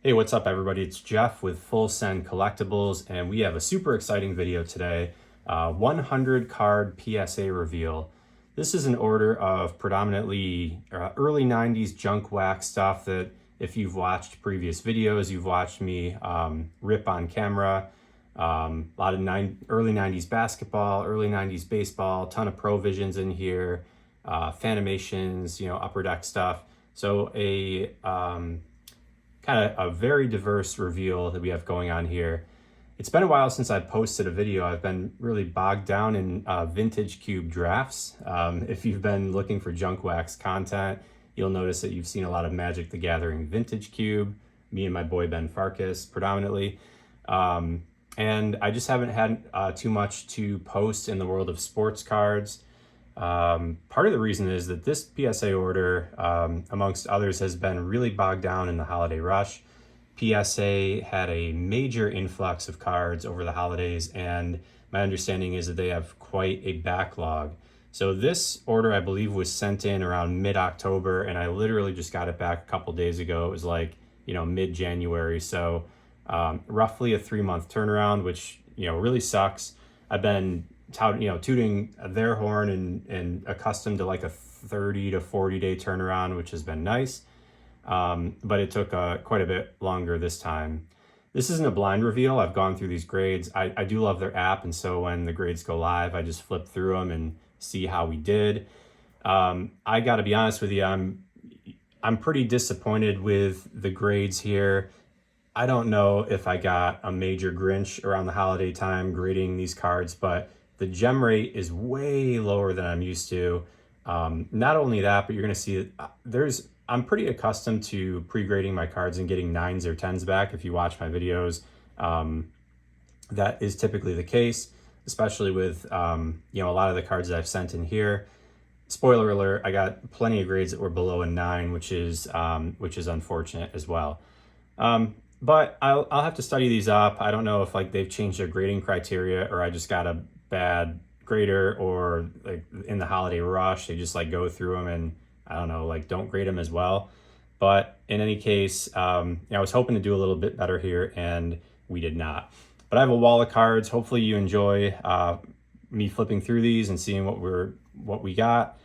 Hey, what's up everybody? It's Jeff with Full Send Collectibles, and we have a super exciting video today. 100 card PSA reveal. This is an order of predominantly early 90s junk wax stuff that if you've watched previous videos, you've watched me rip on camera. A lot of early 90s basketball, early 90s baseball, ton of Provisions in here, Fanimations, Upper Deck stuff. So kind of a very diverse reveal that we have going on here. It's been a while since I've posted a video. I've been really bogged down in vintage cube drafts. If you've been looking for junk wax content, you'll notice that you've seen a lot of Magic the Gathering vintage cube, me and my boy Ben Farkas predominantly. And I just haven't had too much to post in the world of sports cards. Part of the reason is that this PSA order, amongst others, has been really bogged down in the holiday rush. PSA had a major influx of cards over the holidays, and my understanding is that they have quite a backlog. So this order, I believe, was sent in around mid-October, and I literally just got it back a couple days ago. It was like, mid-January. So roughly a 3-month turnaround, which, really sucks. I've been tooting their horn and accustomed to like a 30 to 40 day turnaround, which has been nice. But it took quite a bit longer this time. This isn't a blind reveal. I've gone through these grades. I do love their app, and so when the grades go live, I just flip through them and see how we did. I got to be honest with you, I'm pretty disappointed with the grades here. I don't know if I got a major Grinch around the holiday time grading these cards, but the gem rate is way lower than I'm used to. Not only that, but you're going to see I'm pretty accustomed to pre-grading my cards and getting 9s or 10s back. If you watch my videos, that is typically the case, especially with a lot of the cards that I've sent in here. Spoiler alert, I got plenty of grades that were below a 9, which is unfortunate as well. But I'll have to study these up. I don't know if they've changed their grading criteria, or I just got a bad grader, or in the holiday rush they just go through them and I don't know, don't grade them as well. But in any case, I was hoping to do a little bit better here, and we did not. But I have a wall of cards. Hopefully you enjoy me flipping through these and seeing what we got,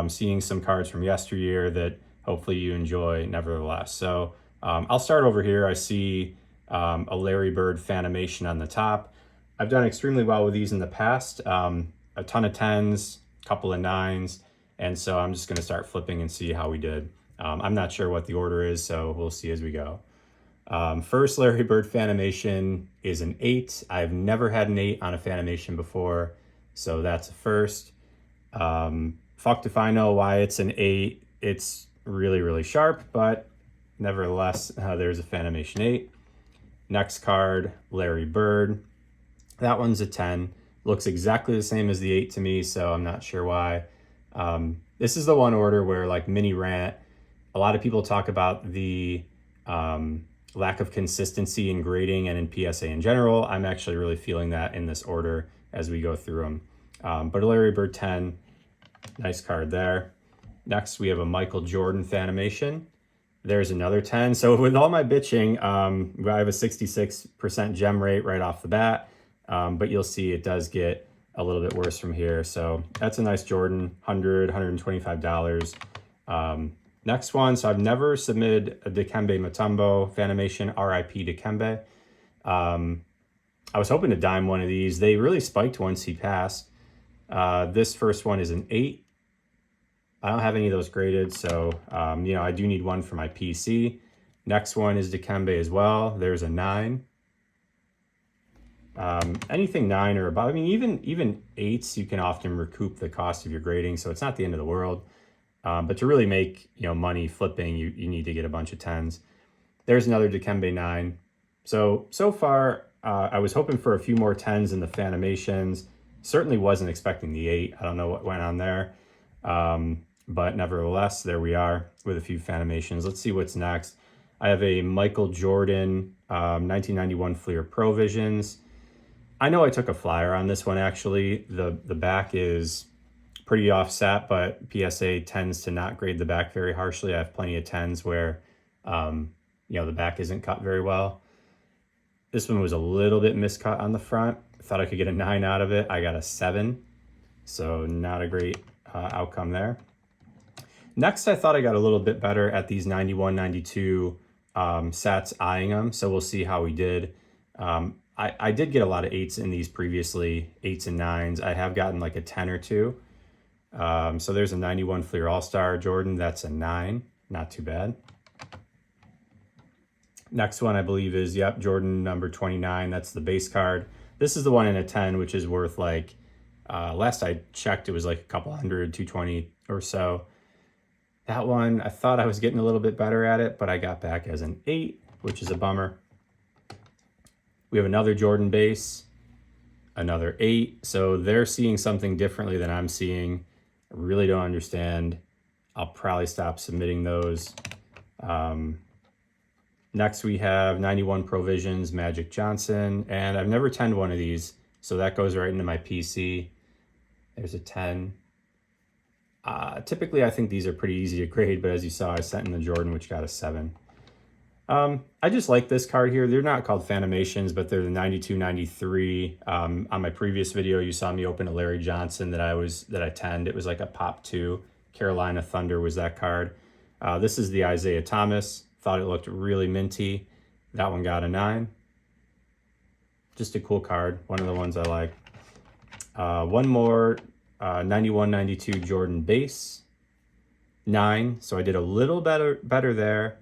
seeing some cards from yesteryear that hopefully you enjoy nevertheless. So I'll start over here. I see a Larry Bird Fanimation on the top. I've done extremely well with these in the past. A ton of 10s, a couple of 9s, and so I'm just going to start flipping and see how we did. I'm not sure what the order is, so we'll see as we go. First Larry Bird Fanimation is an 8. I've never had an 8 on a Fanimation before, so that's a first. Fucked if I know why it's an 8. It's really, really sharp, but nevertheless, there's a Fanimation 8. Next card, Larry Bird. That one's a 10. Looks exactly the same as the 8 to me, so I'm not sure why. This is the one order where, mini rant, a lot of people talk about the lack of consistency in grading and in PSA in general. I'm actually really feeling that in this order as we go through them. But a Larry Bird 10, nice card there. Next, we have a Michael Jordan Fanimation. There's another 10. So with all my bitching, I have a 66% gem rate right off the bat. But you'll see it does get a little bit worse from here. So that's a nice Jordan, $125. Next one, so I've never submitted a Dikembe Mutombo Fanimation, RIP Dikembe. I was hoping to dime one of these. They really spiked once he passed. This first one is an 8. I don't have any of those graded, so I do need one for my PC. Next one is Dikembe as well. There's a 9. Anything 9 or above, even 8s, you can often recoup the cost of your grading, so it's not the end of the world. But to really make money flipping, you need to get a bunch of 10s. There's another Dikembe 9. So far, I was hoping for a few more 10s in the Fanimations. Certainly wasn't expecting the 8. I don't know what went on there. But nevertheless, there we are with a few Fanimations. Let's see what's next. I have a Michael Jordan 1991 Fleer Provisions. I know I took a flyer on this one, actually. The back is pretty offset, but PSA tends to not grade the back very harshly. I have plenty of 10s where you know, the back isn't cut very well. This one was a little bit miscut on the front. I thought I could get a 9 out of it. I got a 7, so not a great outcome there. Next, I thought I got a little bit better at these 91, 92 sets, eyeing them, so we'll see how we did. I did get a lot of 8s in these previously, 8s and 9s. I have gotten like a 10 or 2. So there's a 91 Fleer All-Star Jordan. That's a 9. Not too bad. Next one, I believe, is, yep, Jordan number 29. That's the base card. This is the one in a 10, which is worth like, last I checked, it was like a couple hundred, 220 or so. That one, I thought I was getting a little bit better at it, but I got back as an 8, which is a bummer. We have another Jordan base, another 8. So they're seeing something differently than I'm seeing. I really don't understand. I'll probably stop submitting those. Next we have 91 Provisions Magic Johnson, and I've never 10'd one of these, so that goes right into my PC. There's a 10. Typically I think these are pretty easy to grade, but as you saw, I sent in the Jordan, which got a 7. I just like this card here. They're not called Fanimations, but they're the 92, 93. On my previous video, you saw me open a Larry Johnson that I 10'd. It was like a Pop 2. Carolina Thunder was that card. This is the Isaiah Thomas. Thought it looked really minty. That one got a 9. Just a cool card. One of the ones I like. One more 91, 92 Jordan base. 9. So I did a little better there.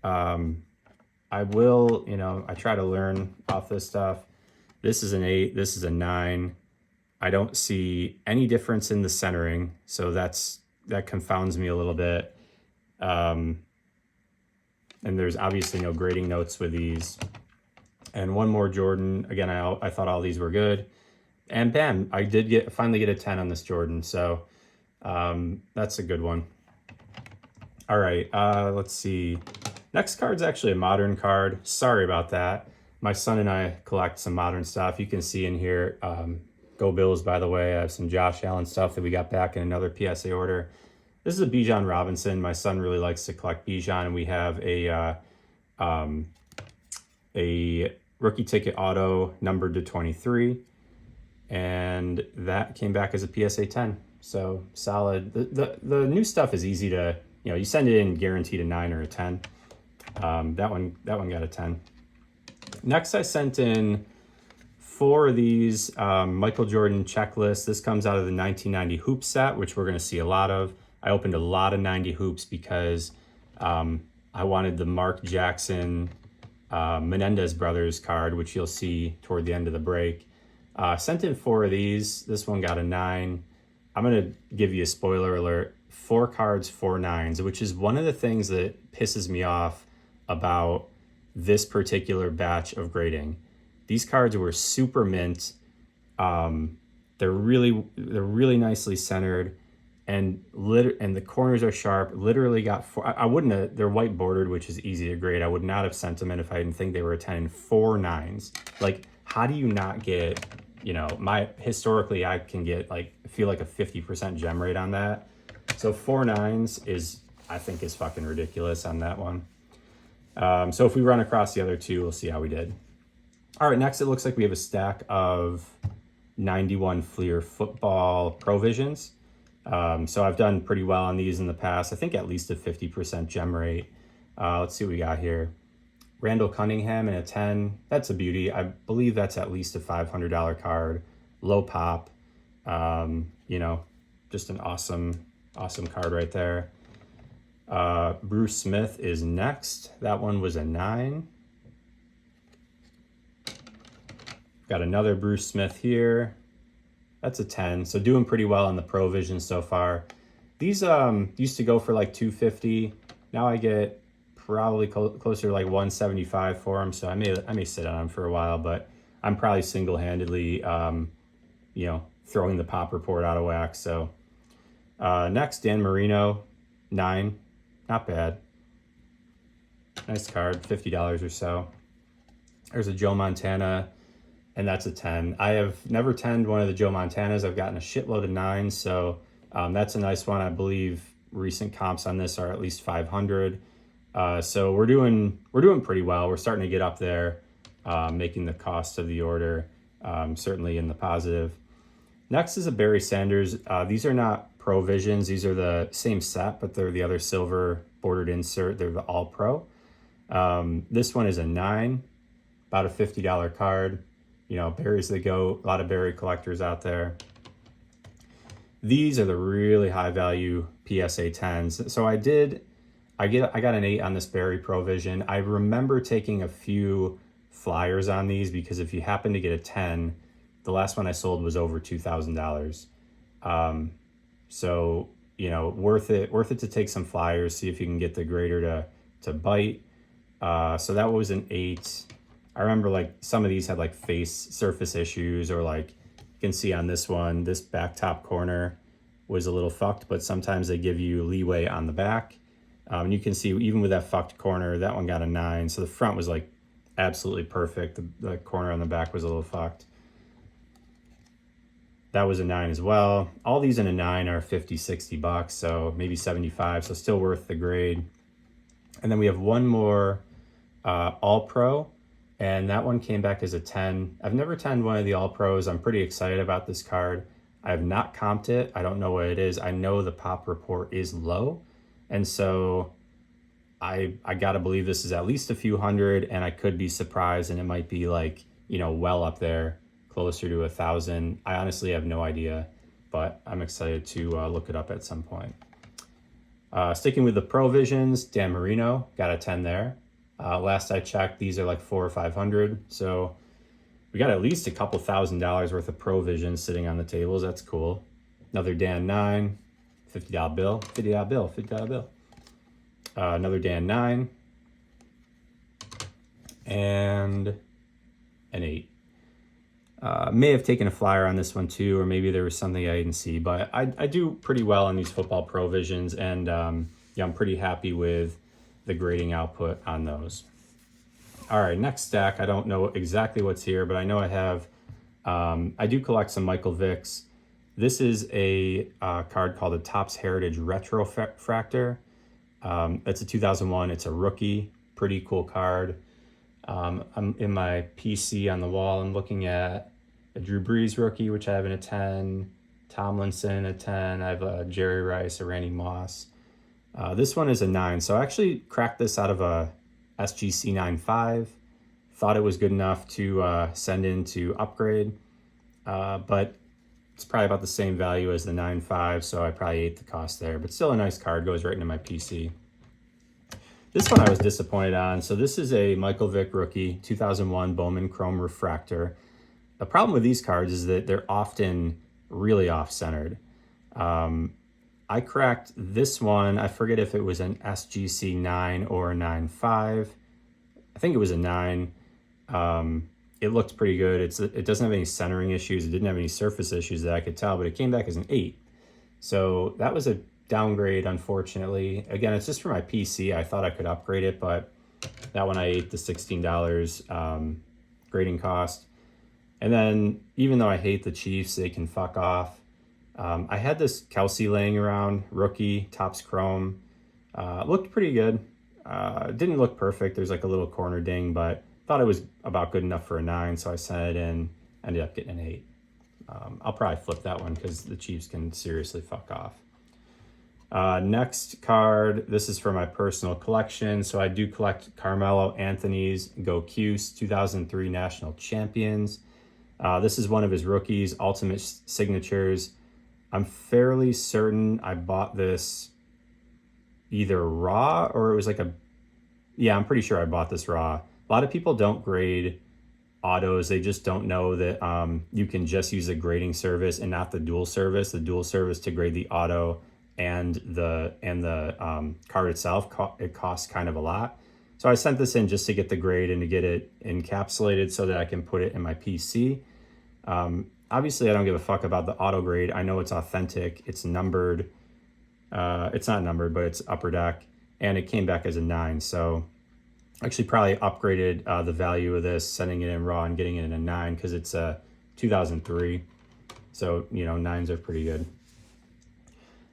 I will, you know, I try to learn off this stuff. This is an 8. This is a 9. I don't see any difference in the centering. So that confounds me a little bit. And there's obviously no grading notes with these. And one more Jordan. Again, I thought all these were good. And bam, I did finally get a 10 on this Jordan. So that's a good one. All right, let's see. Next card's actually a modern card. Sorry about that. My son and I collect some modern stuff. You can see in here, go Bills, by the way. I have some Josh Allen stuff that we got back in another PSA order. This is a Bijan Robinson. My son really likes to collect Bijan, and we have a rookie ticket auto numbered to 23, and that came back as a PSA 10. So solid. The new stuff is easy to, you know, you send it in guaranteed a 9 or a 10. That one got a 10. Next, I sent in 4 of these Michael Jordan checklists. This comes out of the 1990 hoop set, which we're going to see a lot of. I opened a lot of 90 hoops because I wanted the Mark Jackson Menendez brothers card, which you'll see toward the end of the break. Sent in 4 of these. This one got a 9. I'm going to give you a spoiler alert. 4 cards, 4 9s, which is one of the things that pisses me off about this particular batch of grading. These cards were super mint. They're really nicely centered. And the corners are sharp. Literally got 4. I wouldn't have, they're white bordered, which is easy to grade. I would not have sent them in if I didn't think they were a 10. 4 9s. Like, how do you not get, you know, historically I can get feel like a 50% gem rate on that. So 4 9s I think is fucking ridiculous on that one. So if we run across the other 2, we'll see how we did. All right, next it looks like we have a stack of 91 Fleer football Provisions. So I've done pretty well on these in the past. I think at least a 50% gem rate. Let's see what we got here. Randall Cunningham and a 10. That's a beauty. I believe that's at least a $500 card. Low pop. You know, just an awesome card right there. Bruce Smith is next. That one was a 9. Got another Bruce Smith here. That's a 10. So doing pretty well on the Provision so far. These used to go for like $250. Now I get probably closer to like $175 for them. So I may sit on them for a while, but I'm probably single-handedly, you know, throwing the pop report out of whack. So next, Dan Marino, 9. Not bad. Nice card, $50 or so. There's a Joe Montana, and that's a 10. I have never 10'd one of the Joe Montanas. I've gotten a shitload of 9s, so that's a nice one. I believe recent comps on this are at least 500. So we're doing pretty well. We're starting to get up there, making the cost of the order certainly in the positive. Next is a Barry Sanders. These are not Pro Visions. These are the same set, but they're the other silver bordered insert. They're the All Pro. This one is a 9, about a $50 card. You know, Barry's the GOAT. A lot of Barry collectors out there. These are the really high value PSA 10s. So I got an 8 on this Barry Pro Vision. I remember taking a few flyers on these because if you happen to get a 10, the last one I sold was over $2,000. So, you know, worth it to take some flyers, see if you can get the grader to bite. So that was an 8. I remember like some of these had like face surface issues, or like you can see on this one, this back top corner was a little fucked, but sometimes they give you leeway on the back. And you can see even with that fucked corner, that one got a 9. So the front was like absolutely perfect. The corner on the back was a little fucked. That was a 9 as well. All these in a 9 are 50, 60 bucks, so maybe 75, so still worth the grade. And then we have one more All Pro, and that one came back as a 10. I've never 10'd one of the All Pros. I'm pretty excited about this card. I have not comped it. I don't know what it is. I know the pop report is low, and so I gotta believe this is at least a few hundred, and I could be surprised, and it might be like, you know, well up there, closer to 1,000. I honestly have no idea, but I'm excited to look it up at some point. Sticking with the Pro Visions, Dan Marino got a 10 there. Last I checked, these are like 400 or 500. So we got at least a couple $1,000s worth of Pro Visions sitting on the tables. That's cool. Another Dan 9, $50 bill, $50 bill, $50 bill. Another Dan 9, and an 8. May have taken a flyer on this one too, or maybe there was something I didn't see, but I do pretty well on these football Pro Visions, and yeah, I'm pretty happy with the grading output on those. All right, next stack. I don't know exactly what's here, but I know I have, I do collect some Michael Vicks. This is a card called a Topps Heritage Retrofractor. It's a 2001, it's a rookie, pretty cool card. I'm in my PC on the wall. I'm looking at a Drew Brees rookie, which I have in a 10, Tomlinson a 10, I have a Jerry Rice, a Randy Moss. This one is a 9. So I actually cracked this out of a SGC 9.5. Thought it was good enough to send in to upgrade, but it's probably about the same value as the 9.5, so I probably ate the cost there. But still a nice card, goes right into my PC. This one I was disappointed on. So this is a Michael Vick rookie, 2001 Bowman Chrome Refractor. The problem with these cards is that they're often really off-centered. I cracked this one. I forget if it was an SGC 9 or a 9.5. I think it was a 9. It looked pretty good. It doesn't have any centering issues. It didn't have any surface issues that I could tell, but it came back as an 8. So that was a downgrade, unfortunately. Again, it's just for my PC. I thought I could upgrade it, but that one I ate the $16 grading cost. And then even though I hate the Chiefs, they can fuck off. I had this Kelsey laying around, rookie, Topps Chrome. Looked pretty good. Didn't look perfect. There's like a little corner ding, but thought it was about good enough for a 9, so I sent it in, ended up getting an 8. I'll probably flip that one because the Chiefs can seriously fuck off. Next card, this is for my personal collection. So I do collect Carmelo Anthony's Go Cuse 2003 National Champions. This is one of his rookies, Ultimate Signatures. I'm fairly certain I bought this either raw or it was like yeah, I'm pretty sure I bought this raw. A lot of people don't grade autos. They just don't know that you can just use the grading service and not the dual service. The dual service to grade the auto and the card itself, it costs kind of a lot. So I sent this in just to get the grade and to get it encapsulated so that I can put it in my PC. Obviously, I don't give a fuck about the auto grade. I know it's authentic. It's numbered. It's not numbered, but it's upper deck. And it came back as a 9. So actually probably upgraded the value of this, sending it in raw and getting it in a 9 because it's a 2003. So, you know, 9s are pretty good.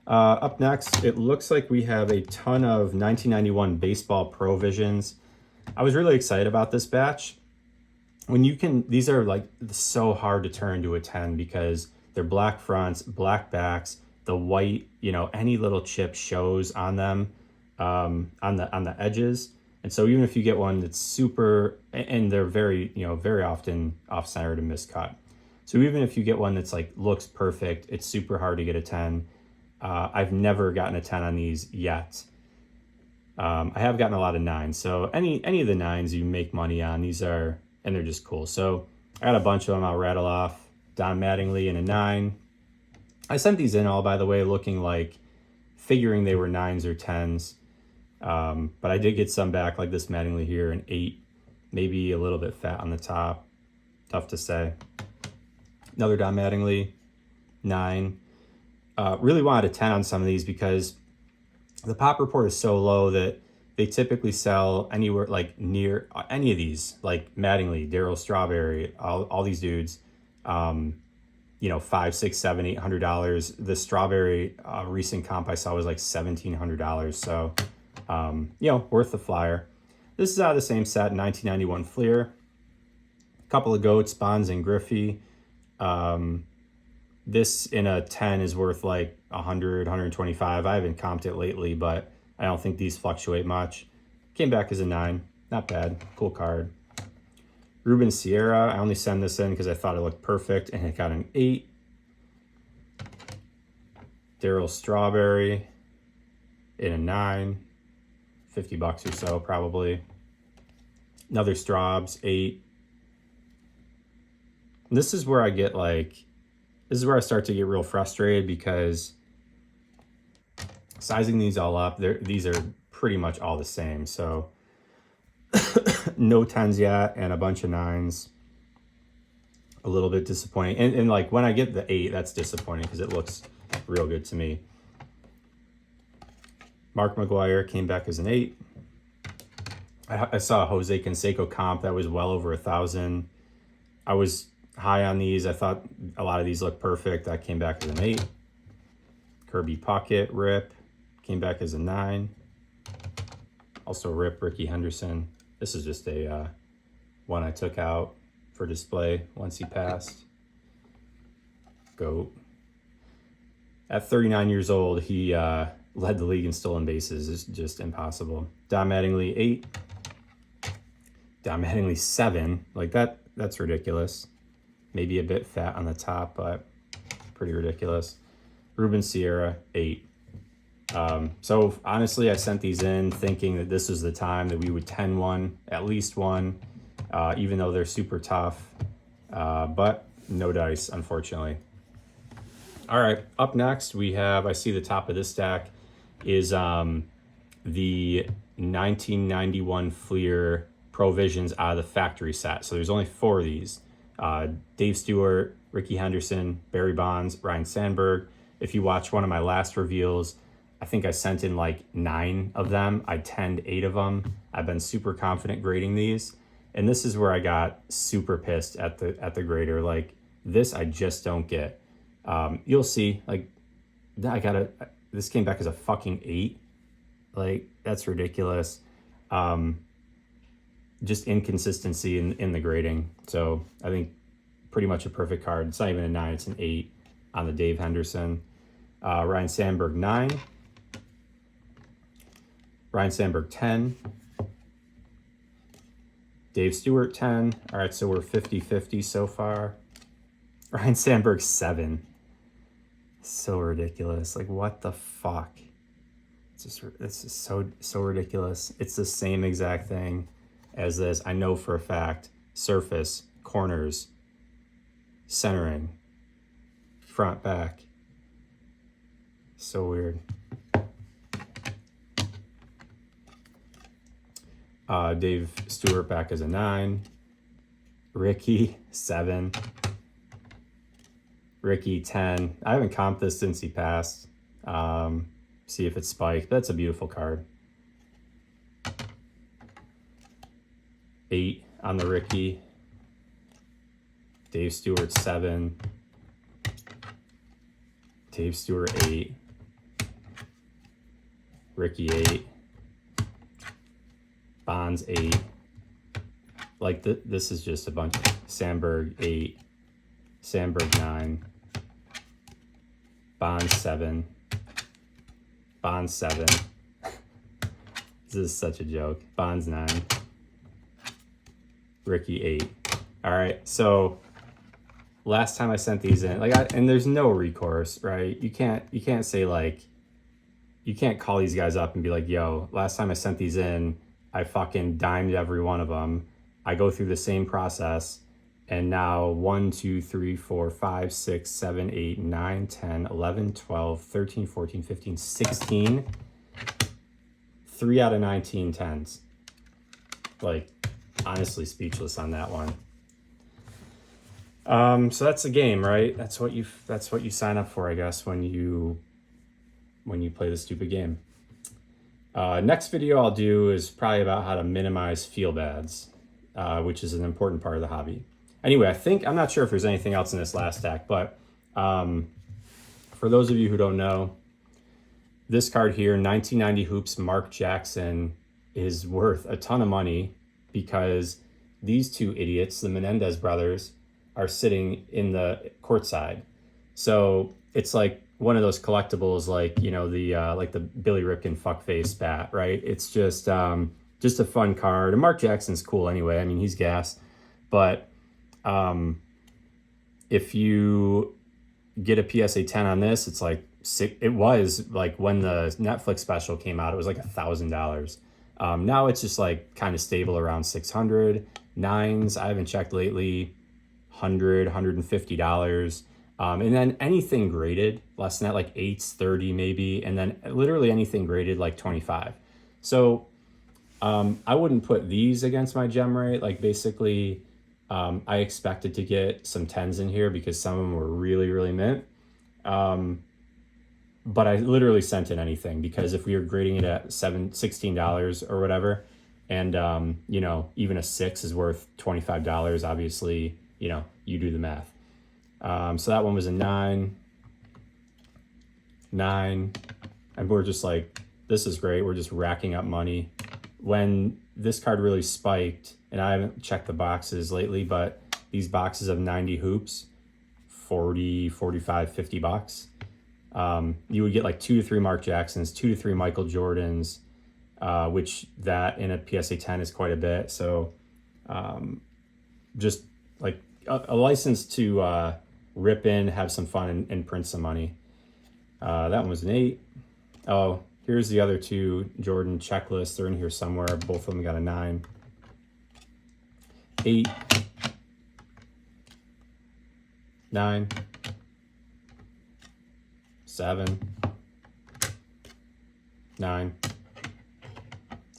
Up next, it looks like we have a ton of 1991 baseball Provisions. I was really excited about this batch. These are like so hard to turn to a 10 because they're black fronts, black backs, the white, any little chip shows on them, on the edges. And so even if you get one that's super, and they're very, very often off-centered and miscut. So even if you get one that's like looks perfect, it's super hard to get a 10. I've never gotten a 10 on these yet. I have gotten a lot of 9s. So any of the 9s you make money on, and they're just cool. So I got a bunch of them I'll rattle off. Don Mattingly in a 9. I sent these in all, by the way, figuring they were 9s or 10s. But I did get some back, like this Mattingly here, an 8. Maybe a little bit fat on the top. Tough to say. Another Don Mattingly, 9. Really wanted a 10 on some of these because the pop report is so low that they typically sell anywhere like near any of these, like Mattingly, Darryl Strawberry, all these dudes, $500, $600, $700, $800. The Strawberry recent comp I saw was like $1,700. So, worth the flyer. This is out of the same set, 1991 Fleer. A couple of goats, Bonds and Griffey. This in a 10 is worth like 100, 125. I haven't comped it lately, but I don't think these fluctuate much. Came back as a 9. Not bad. Cool card. Ruben Sierra. I only send this in because I thought it looked perfect, and it got an 8. Darryl Strawberry in a 9. $50 or so, probably. Another Straubs, 8. And this is where I start to get real frustrated because sizing these all up, these are pretty much all the same. So no 10s yet and a bunch of 9s. A little bit disappointing. And like when I get the 8, that's disappointing because it looks real good to me. Mark McGuire came back as an 8. I saw a Jose Canseco comp that was well over 1,000. I was high on these. I thought a lot of these looked perfect. That came back as an 8. Kirby Puckett, Rip, came back as a 9. Also Rip, Ricky Henderson. This is just a one I took out for display once he passed. Goat. At 39 years old, he led the league in stolen bases. It's just impossible. Don Mattingly, 8. Don Mattingly, 7. Like that's ridiculous. Maybe a bit fat on the top, but pretty ridiculous. Ruben Sierra, 8. So honestly, I sent these in thinking that this was the time that we would 10 one, at least one, even though they're super tough. But no dice, unfortunately. All right, up next we have, I see the top of this stack is the 1991 Fleer Provisions out of the factory set. So there's only 4 of these. Dave Stewart, Ricky Henderson, Barry Bonds, Ryan Sandberg. If you watch one of my last reveals, I think I sent in like 9 of them. I 10'd 8 of them. I've been super confident grading these. And this is where I got super pissed at the grader. Like this, I just don't get. You'll see, like this came back as a fucking 8. Like that's ridiculous. Just inconsistency in the grading. So I think pretty much a perfect card. It's not even a 9, it's an 8 on the Dave Henderson. Ryan Sandberg, 9. Ryan Sandberg, 10. Dave Stewart, 10. All right, so we're 50-50 so far. Ryan Sandberg, 7. So ridiculous. Like, what the fuck? It's just so ridiculous. It's the same exact thing as this. I know for a fact. Surface, corners, centering, front, back. So weird. Dave Stewart back as a 9. Ricky, 7. Ricky, 10. I haven't comped this since he passed. See if it's spiked. That's a beautiful card. 8 on the Ricky. Dave Stewart, 7. Dave Stewart, 8. Ricky 8, Bonds 8. Like this is just a bunch. Sandberg 8, Sandberg 9, Bonds 7, Bonds 7. This is such a joke. Bonds 9, Ricky 8. All right, so last time I sent these in, and there's no recourse, right? You can't say like, you can't call these guys up and be like, yo, last time I sent these in, I fucking dimed every one of them. I go through the same process, and now 1, 2, 3, 4, 5, 6, 7, 8, 9, 10, 11, 12, 13, 14, 15, 16. 3 out of 19 10s. Like, honestly speechless on that one. So that's the game, right? That's what you sign up for, I guess, when you play the stupid game. Next video I'll do is probably about how to minimize feel bads, which is an important part of the hobby. Anyway, I'm not sure if there's anything else in this last stack, but for those of you who don't know, this card here, 1990 Hoops Mark Jackson, is worth a ton of money because these two idiots, the Menendez brothers, are sitting in the courtside. So it's like one of those collectibles, like, you know, the Billy Ripken fuckface bat, right? It's just a fun card. And Mark Jackson's cool anyway. I mean, he's gas. But if you get a PSA 10 on this, it's like it was like when the Netflix special came out, it was like $1,000. Now it's just like kind of stable around 600. Nines, I haven't checked lately, $100, $150. And then anything graded less than that, like 8s, 30 maybe, and then literally anything graded like 25. So I wouldn't put these against my gem rate. Like basically, I expected to get some 10s in here because some of them were really, really mint. But I literally sent in anything because if we were grading it at $16 or whatever, and you know, even a 6 is worth $25, obviously, you know, you do the math. So that one was a 9, and we're just like, this is great. We're just racking up money. When this card really spiked, and I haven't checked the boxes lately, but these boxes of 90 hoops, 40, 45, 50 bucks. You would get like 2 to 3 Mark Jacksons, 2 to 3 Michael Jordans, which that in a PSA 10 is quite a bit. So just like a license to rip in, have some fun, and print some money. That one was an 8. Oh, here's the other 2 Jordan checklists. They're in here somewhere. Both of them got a 9. 8. 9. 7. 9.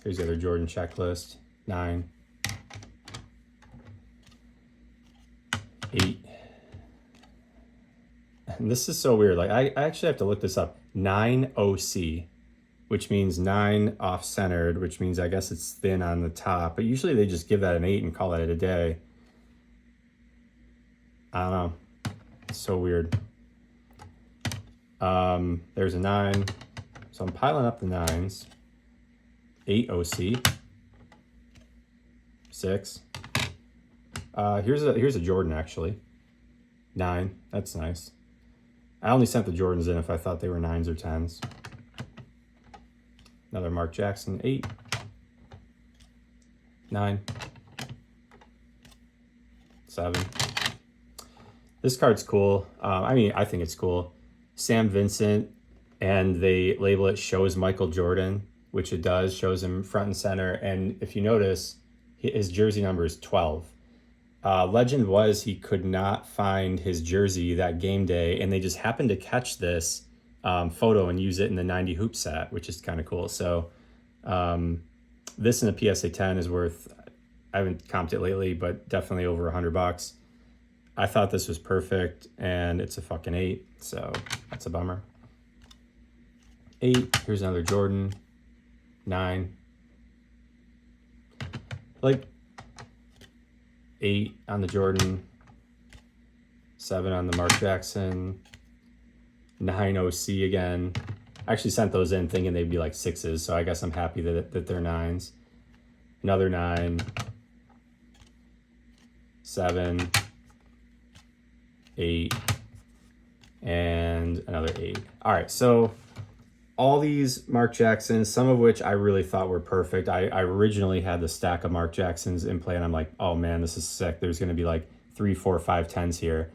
Here's the other Jordan checklist. 9. 8. And this is so weird. Like I actually have to look this up. 9 OC, which means 9 off-centered, which means I guess it's thin on the top. But usually they just give that an 8 and call it a day. I don't know. It's so weird. There's a 9. So I'm piling up the 9s. 8 OC. 6. Here's a Jordan actually. 9. That's nice. I only sent the Jordans in if I thought they were 9s or 10s. Another Mark Jackson. 8. 9. 7. This card's cool. I mean, I think it's cool. Sam Vincent, and they label it shows Michael Jordan, which it does, shows him front and center. And if you notice, his jersey number is 12. Legend was he could not find his jersey that game day, and they just happened to catch this photo and use it in the 90 hoop set, which is kind of cool. So this in a PSA 10 is worth, I haven't comped it lately, but definitely over $100. I thought this was perfect, and it's a fucking 8, so that's a bummer. 8, here's another Jordan. 9. Like 8 on the Jordan. 7 on the Mark Jackson. 9 OC again. I actually sent those in thinking they'd be like 6s, so I guess I'm happy that they're 9s. Another 9, 7, 8, and another 8. All right, so all these Mark Jacksons, some of which I really thought were perfect. I originally had the stack of Mark Jacksons in play, and I'm like, oh man, this is sick. There's going to be like 3, 4, 5 10s here.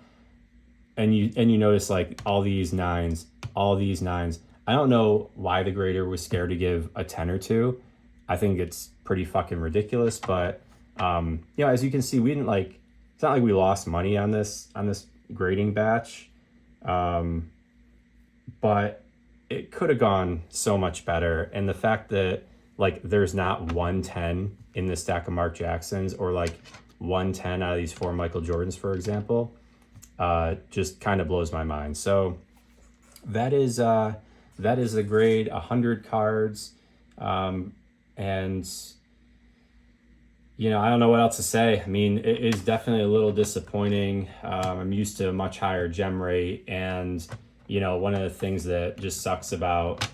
And you notice like all these 9s. I don't know why the grader was scared to give a 10 or 2. I think it's pretty fucking ridiculous, but you know, as you can see, we didn't like, it's not like we lost money on this grading batch. But it could have gone so much better. And the fact that like there's not 110 in the stack of Mark Jacksons, or like 110 out of these 4 Michael Jordans, for example, just kind of blows my mind. So that is the grade, 100 cards. And you know, I don't know what else to say. I mean, it is definitely a little disappointing. I'm used to a much higher gem rate, and you know, one of the things that just sucks about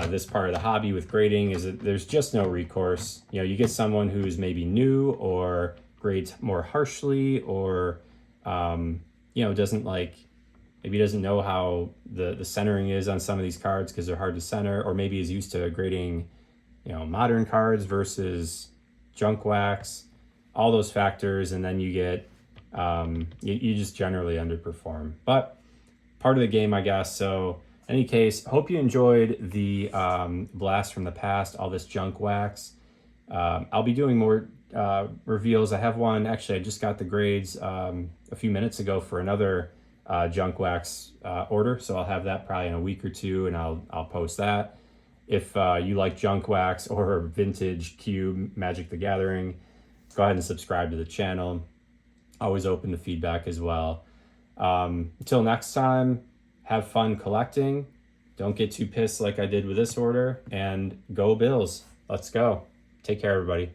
this part of the hobby with grading is that there's just no recourse. You know, you get someone who's maybe new or grades more harshly, or you know, maybe doesn't know how the centering is on some of these cards because they're hard to center, or maybe is used to grading, you know, modern cards versus junk wax, all those factors, and then you get you just generally underperform. But part of the game, I guess. So in any case, hope you enjoyed the blast from the past, all this junk wax. I'll be doing more reveals. I have one, actually, I just got the grades a few minutes ago for another junk wax order, so I'll have that probably in a week or two, and I'll post that. If you like junk wax or vintage cube Magic the Gathering, go ahead and subscribe to the channel. Always open to feedback as well. Until next time, have fun collecting. Don't get too pissed like I did with this order, and go Bills. Let's go. Take care, everybody.